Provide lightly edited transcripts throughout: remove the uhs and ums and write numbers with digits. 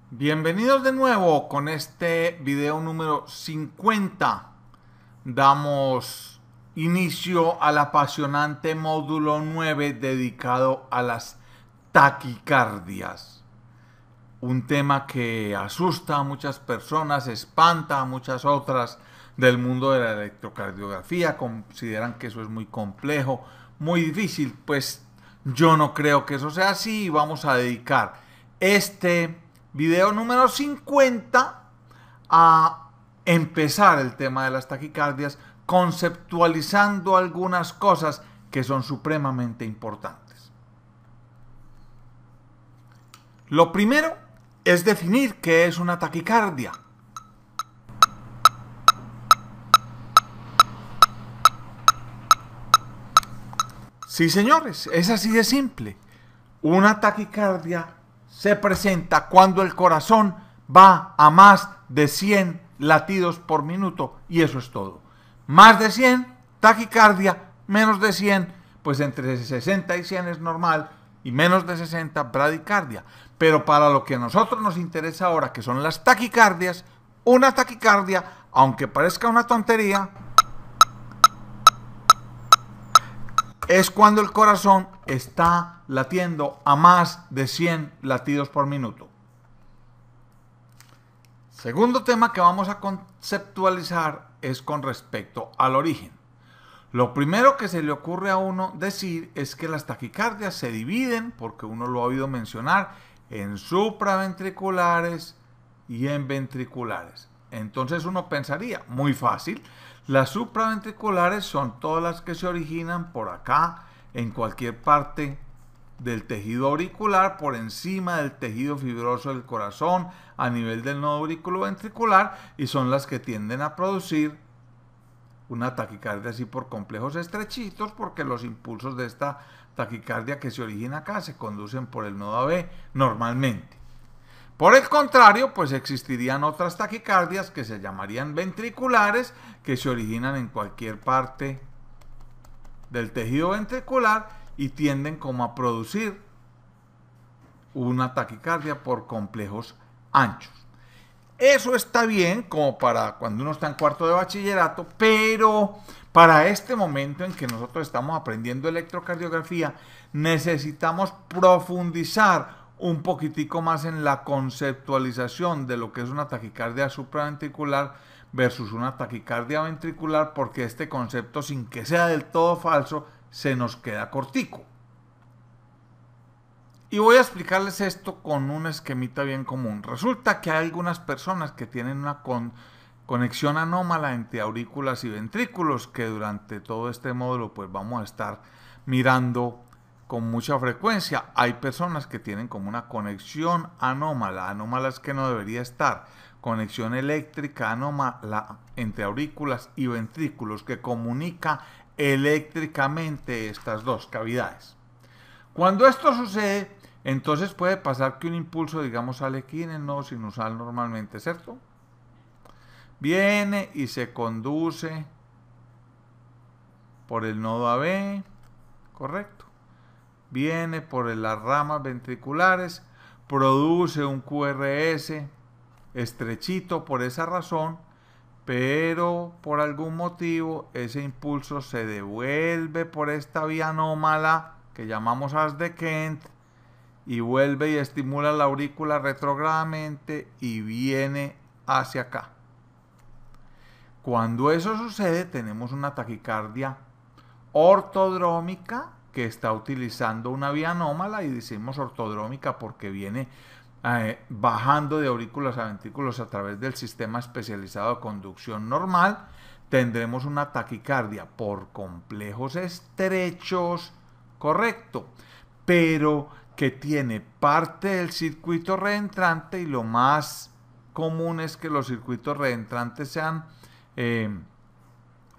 Bienvenidos de nuevo con este video número 50. Damos inicio al apasionante módulo 9 dedicado a las taquicardias. Un tema que asusta a muchas personas, espanta a muchas otras del mundo de la electrocardiografía. Consideran que eso es muy complejo, muy difícil. Pues yo no creo que eso sea así y vamos a dedicar este video número 50 a empezar el tema de las taquicardias conceptualizando algunas cosas que son supremamente importantes. Lo primero es definir qué es una taquicardia. Sí, señores, es así de simple. Una taquicardia se presenta cuando el corazón va a más de 100 latidos por minuto y eso es todo. Más de 100, taquicardia, menos de 100, pues entre 60 y 100 es normal y menos de 60, bradicardia. Pero para lo que a nosotros nos interesa ahora, que son las taquicardias, una taquicardia, aunque parezca una tontería, es cuando el corazón está latiendo a más de 100 latidos por minuto. Segundo tema que vamos a conceptualizar es con respecto al origen. Lo primero que se le ocurre a uno decir es que las taquicardias se dividen, porque uno lo ha oído mencionar, en supraventriculares y en ventriculares. Entonces uno pensaría, muy fácil, las supraventriculares son todas las que se originan por acá, en cualquier parte del tejido auricular, por encima del tejido fibroso del corazón, a nivel del nodo auriculoventricular, y son las que tienden a producir una taquicardia así por complejos estrechitos, porque los impulsos de esta taquicardia que se origina acá se conducen por el nodo AB normalmente. Por el contrario, pues existirían otras taquicardias que se llamarían ventriculares, que se originan en cualquier parte del tejido ventricular y tienden como a producir una taquicardia por complejos anchos. Eso está bien como para cuando uno está en cuarto de bachillerato, pero para este momento en que nosotros estamos aprendiendo electrocardiografía, necesitamos profundizar un poquitico más en la conceptualización de lo que es una taquicardia supraventricular versus una taquicardia ventricular, porque este concepto, sin que sea del todo falso, se nos queda cortico. Y voy a explicarles esto con un esquemita bien común. Resulta que hay algunas personas que tienen una conexión anómala entre aurículas y ventrículos, que durante todo este módulo pues vamos a estar mirando con mucha frecuencia. Hay personas que tienen como una conexión anómala. Anómala es que no debería estar. Conexión eléctrica anómala entre aurículas y ventrículos, que comunica eléctricamente estas dos cavidades. Cuando esto sucede, entonces puede pasar que un impulso, digamos, sale aquí en el nodo sinusal normalmente, ¿cierto? Viene y se conduce por el nodo AB, ¿correcto? Viene por las ramas ventriculares, produce un QRS estrechito por esa razón, pero por algún motivo ese impulso se devuelve por esta vía anómala que llamamos haz de Kent y vuelve y estimula la aurícula retrógradamente y viene hacia acá. Cuando eso sucede, tenemos una taquicardia ortodrómica que está utilizando una vía anómala, y decimos ortodrómica porque viene bajando de aurículas a ventrículos a través del sistema especializado de conducción normal. Tendremos una taquicardia por complejos estrechos, correcto, pero que tiene parte del circuito reentrante, y lo más común es que los circuitos reentrantes sean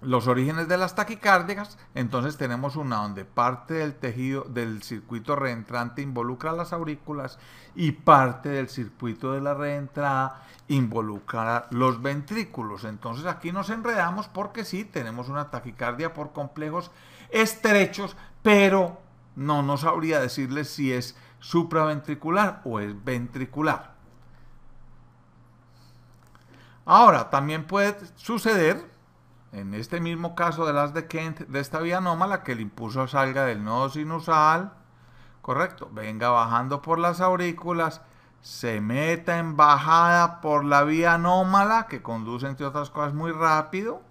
los orígenes de las taquicardias. Entonces tenemos una donde parte del tejido del circuito reentrante involucra las aurículas y parte del circuito de la reentrada involucra los ventrículos. Entonces aquí nos enredamos porque sí, tenemos una taquicardia por complejos estrechos, pero no sabría decirles si es supraventricular o es ventricular. Ahora, también puede suceder, en este mismo caso de las de Kent, de esta vía anómala, que el impulso salga del nodo sinusal, correcto, venga bajando por las aurículas, se meta en bajada por la vía anómala, que conduce entre otras cosas muy rápido,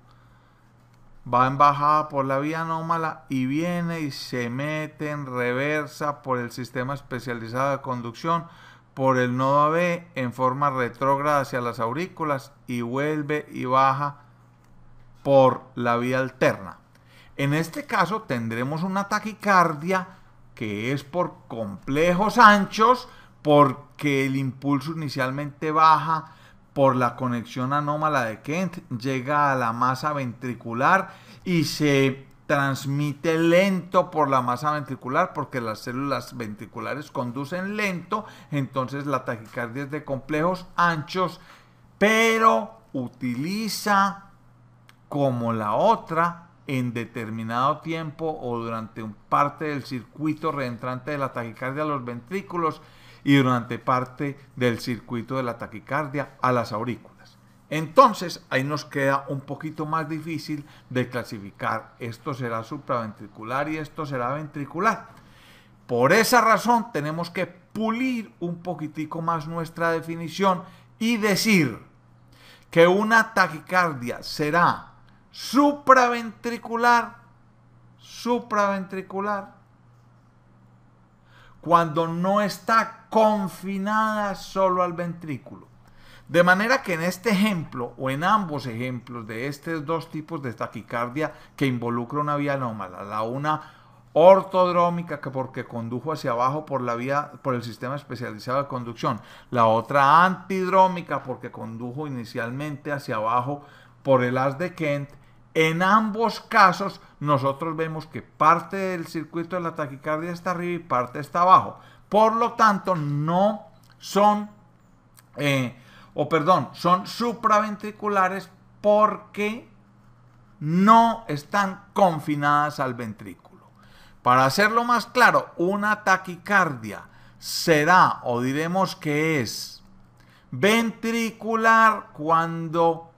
va en bajada por la vía anómala y viene y se mete en reversa por el sistema especializado de conducción, por el nodo AB en forma retrógrada hacia las aurículas y vuelve y baja por la vía alterna. En este caso tendremos una taquicardia que es por complejos anchos, porque el impulso inicialmente baja por la conexión anómala de Kent, llega a la masa ventricular y se transmite lento por la masa ventricular, porque las células ventriculares conducen lento. Entonces la taquicardia es de complejos anchos, pero utiliza, como la otra, en determinado tiempo o durante parte del circuito reentrante de la taquicardia a los ventrículos y durante parte del circuito de la taquicardia a las aurículas. Entonces ahí nos queda un poquito más difícil de clasificar. Esto será supraventricular y esto será ventricular. Por esa razón tenemos que pulir un poquitico más nuestra definición y decir que una taquicardia será supraventricular cuando no está confinada solo al ventrículo. De manera que en este ejemplo, o en ambos ejemplos de estos dos tipos de taquicardia que involucra una vía anómala, la una ortodrómica, que porque condujo hacia abajo por el sistema especializado de conducción, la otra antidrómica porque condujo inicialmente hacia abajo por el haz de Kent, en ambos casos nosotros vemos que parte del circuito de la taquicardia está arriba y parte está abajo. Por lo tanto, no son, son supraventriculares porque no están confinadas al ventrículo. Para hacerlo más claro, una taquicardia será, o diremos que es, ventricular cuando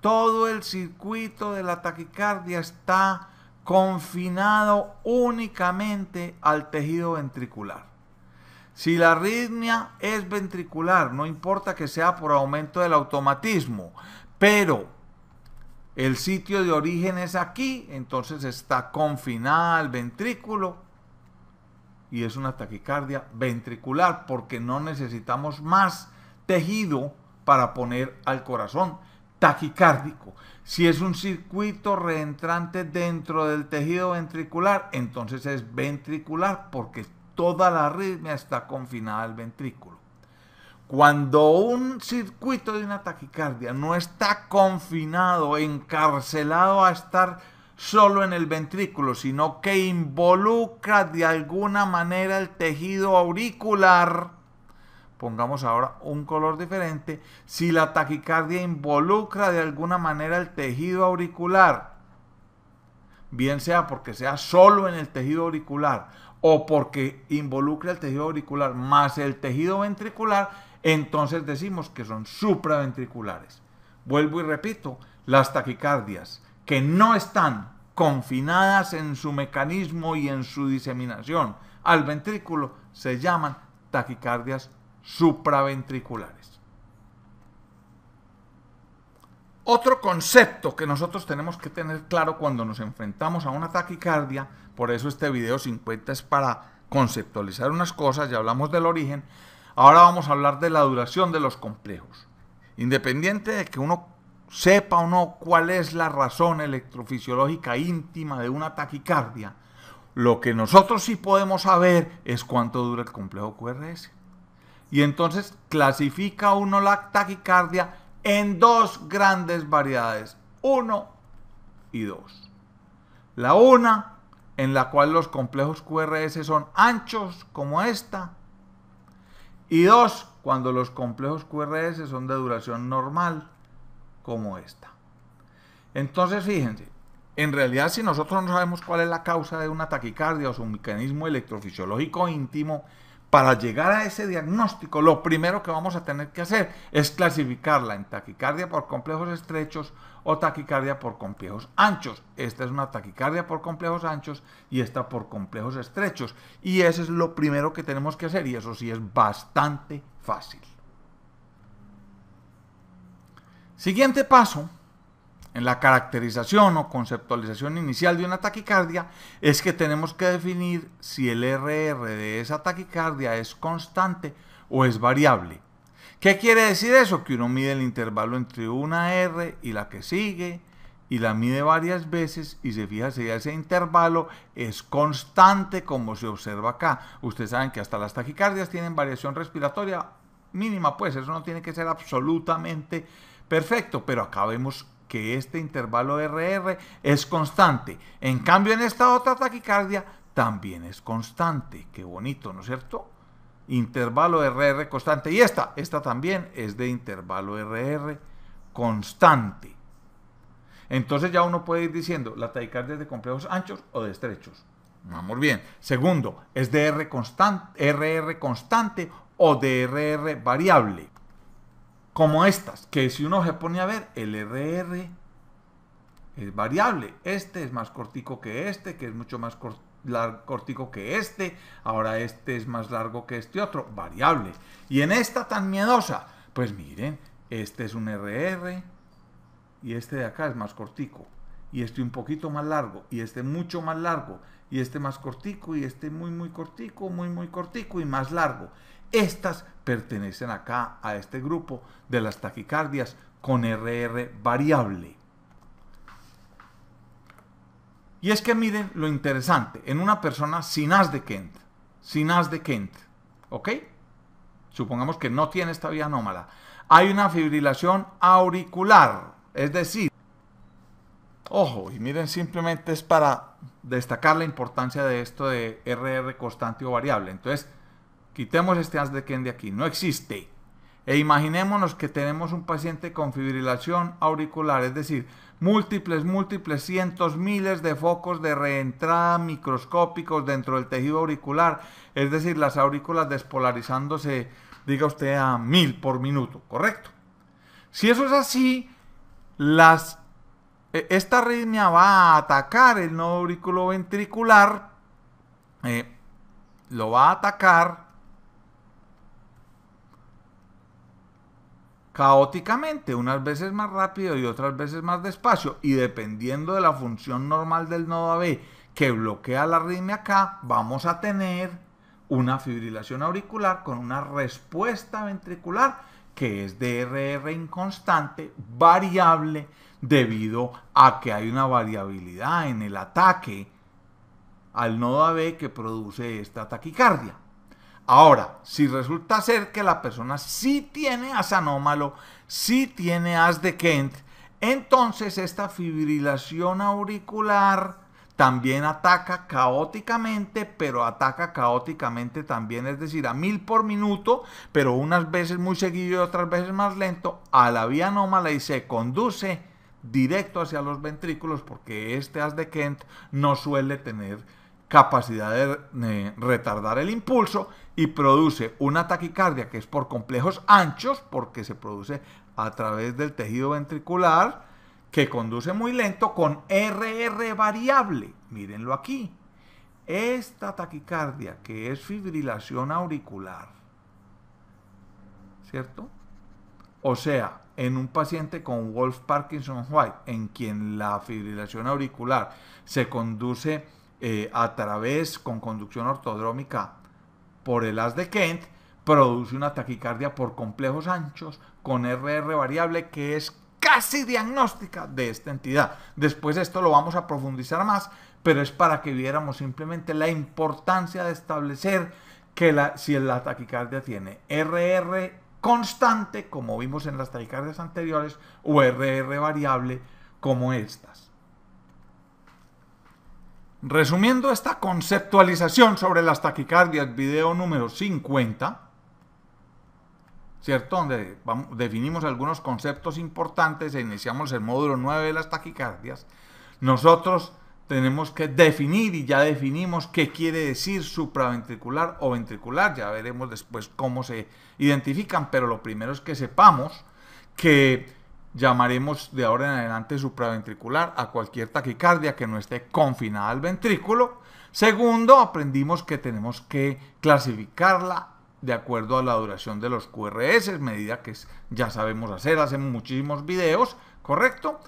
todo el circuito de la taquicardia está confinado únicamente al tejido ventricular. Si la arritmia es ventricular, no importa que sea por aumento del automatismo, pero el sitio de origen es aquí, entonces está confinada al ventrículo y es una taquicardia ventricular porque no necesitamos más tejido para poner al corazón taquicárdico. Si es un circuito reentrante dentro del tejido ventricular, entonces es ventricular porque toda la arritmia está confinada al ventrículo. Cuando un circuito de una taquicardia no está confinado, encarcelado a estar solo en el ventrículo, sino que involucra de alguna manera el tejido auricular, pongamos ahora un color diferente, si la taquicardia involucra de alguna manera el tejido auricular, bien sea porque sea solo en el tejido auricular o porque involucra el tejido auricular más el tejido ventricular, entonces decimos que son supraventriculares. Vuelvo y repito, las taquicardias que no están confinadas en su mecanismo y en su diseminación al ventrículo se llaman taquicardias supraventriculares. Otro concepto que nosotros tenemos que tener claro cuando nos enfrentamos a una taquicardia, por eso este video 50 es para conceptualizar unas cosas, ya hablamos del origen, ahora vamos a hablar de la duración de los complejos. Independiente de que uno sepa o no cuál es la razón electrofisiológica íntima de una taquicardia, lo que nosotros sí podemos saber es cuánto dura el complejo QRS. Y entonces clasifica uno la taquicardia en dos grandes variedades, 1 y 2. La una, en la cual los complejos QRS son anchos, como esta, y 2, cuando los complejos QRS son de duración normal, como esta. Entonces, fíjense, en realidad si nosotros no sabemos cuál es la causa de una taquicardia o su mecanismo electrofisiológico íntimo, para llegar a ese diagnóstico, lo primero que vamos a tener que hacer es clasificarla en taquicardia por complejos estrechos o taquicardia por complejos anchos. Esta es una taquicardia por complejos anchos y esta por complejos estrechos. Y eso es lo primero que tenemos que hacer, y eso sí es bastante fácil. Siguiente paso en la caracterización o conceptualización inicial de una taquicardia es que tenemos que definir si el RR de esa taquicardia es constante o es variable. ¿Qué quiere decir eso? Que uno mide el intervalo entre una R y la que sigue y la mide varias veces y se fija si ese intervalo es constante como se observa acá. Ustedes saben que hasta las taquicardias tienen variación respiratoria mínima, pues eso no tiene que ser absolutamente perfecto, pero acá vemos que este intervalo RR es constante. En cambio, en esta otra taquicardia también es constante. Qué bonito, ¿no es cierto? Intervalo RR constante. Y esta también es de intervalo RR constante. Entonces ya uno puede ir diciendo, la taquicardia es de complejos anchos o de estrechos. Vamos bien. Segundo, es de RR constante o de RR variable. Como estas, que si uno se pone a ver, el RR es variable. Este es más cortico que este, que es mucho más cortico que este. Ahora este es más largo que este otro, variable. Y en esta tan miedosa, pues miren, este es un RR y este de acá es más cortico. Y este un poquito más largo, y este mucho más largo, y este más cortico, y este muy cortico, muy cortico y más largo. Estas pertenecen acá a este grupo de las taquicardias con RR variable. Y es que miren lo interesante, en una persona sin haz de Kent, ¿ok? Supongamos que no tiene esta vía anómala. Hay una fibrilación auricular, es decir, ojo, y miren, simplemente es para destacar la importancia de esto de RR constante o variable. Entonces, quitemos este haz de Kent de aquí, no existe. E imaginémonos que tenemos un paciente con fibrilación auricular, es decir, múltiples, cientos, miles de focos de reentrada microscópicos dentro del tejido auricular, es decir, las aurículas despolarizándose, diga usted, a 1000 por minuto, ¿correcto? Si eso es así, esta arritmia va a atacar el nodo auriculoventricular, lo va a atacar caóticamente, unas veces más rápido y otras veces más despacio, y dependiendo de la función normal del nodo AB que bloquea la arritmia acá, vamos a tener una fibrilación auricular con una respuesta ventricular que es de RR inconstante, variable, debido a que hay una variabilidad en el ataque al nodo AB que produce esta taquicardia. Ahora, si resulta ser que la persona sí tiene haz anómalo, sí tiene haz de Kent, entonces esta fibrilación auricular también ataca caóticamente, pero ataca caóticamente también, es decir, a 1000 por minuto, pero unas veces muy seguido y otras veces más lento, a la vía anómala y se conduce directo hacia los ventrículos, porque este haz de Kent no suele tener capacidad de retardar el impulso y produce una taquicardia que es por complejos anchos, porque se produce a través del tejido ventricular, que conduce muy lento con RR variable. Mírenlo aquí. Esta taquicardia que es fibrilación auricular, ¿cierto? O sea, en un paciente con Wolff-Parkinson-White, en quien la fibrilación auricular se conduce a través, con conducción ortodrómica por el haz de Kent, produce una taquicardia por complejos anchos con RR variable que es casi diagnóstica de esta entidad. Después esto lo vamos a profundizar más, pero es para que viéramos simplemente la importancia de establecer que si la taquicardia tiene RR constante, como vimos en las taquicardias anteriores, o RR variable, como estas. Resumiendo esta conceptualización sobre las taquicardias, video número 50, ¿cierto? Donde definimos algunos conceptos importantes e iniciamos el módulo 9 de las taquicardias, nosotros tenemos que definir, y ya definimos qué quiere decir supraventricular o ventricular. Ya veremos después cómo se identifican, pero lo primero es que sepamos que llamaremos de ahora en adelante supraventricular a cualquier taquicardia que no esté confinada al ventrículo. Segundo, aprendimos que tenemos que clasificarla de acuerdo a la duración de los QRS, medida que ya sabemos hacer, hacemos muchísimos videos, ¿correcto?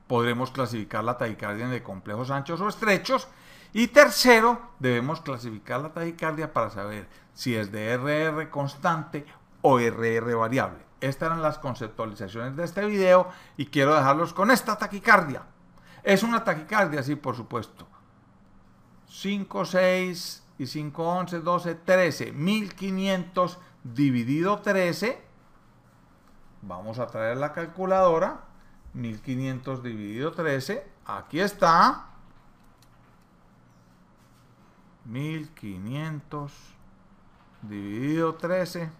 Podremos clasificar la taquicardia de complejos anchos o estrechos. Y tercero, debemos clasificar la taquicardia para saber si es de RR constante o RR variable. Estas eran las conceptualizaciones de este video y quiero dejarlos con esta taquicardia. ¿Es una taquicardia? Sí, por supuesto. 5, 6 y 5, 11, 12, 13. 1500 dividido 13. Vamos a traer la calculadora. 1500 dividido 13. Aquí está. 1500 dividido 13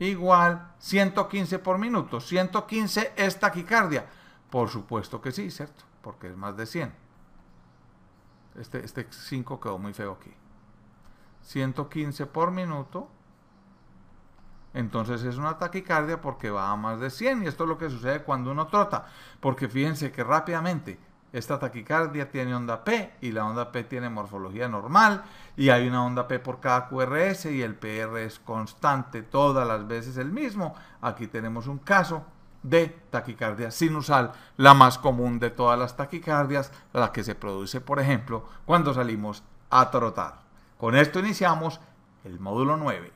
igual 115 por minuto. 115 es taquicardia. Por supuesto que sí, ¿cierto? Porque es más de 100. Este 5 quedó muy feo aquí. 115 por minuto. Entonces es una taquicardia porque va a más de 100. Y esto es lo que sucede cuando uno trota. Porque fíjense que rápidamente esta taquicardia tiene onda P y la onda P tiene morfología normal y hay una onda P por cada QRS y el PR es constante todas las veces el mismo. Aquí tenemos un caso de taquicardia sinusal, la más común de todas las taquicardias, la que se produce, por ejemplo, cuando salimos a trotar. Con esto iniciamos el módulo 9.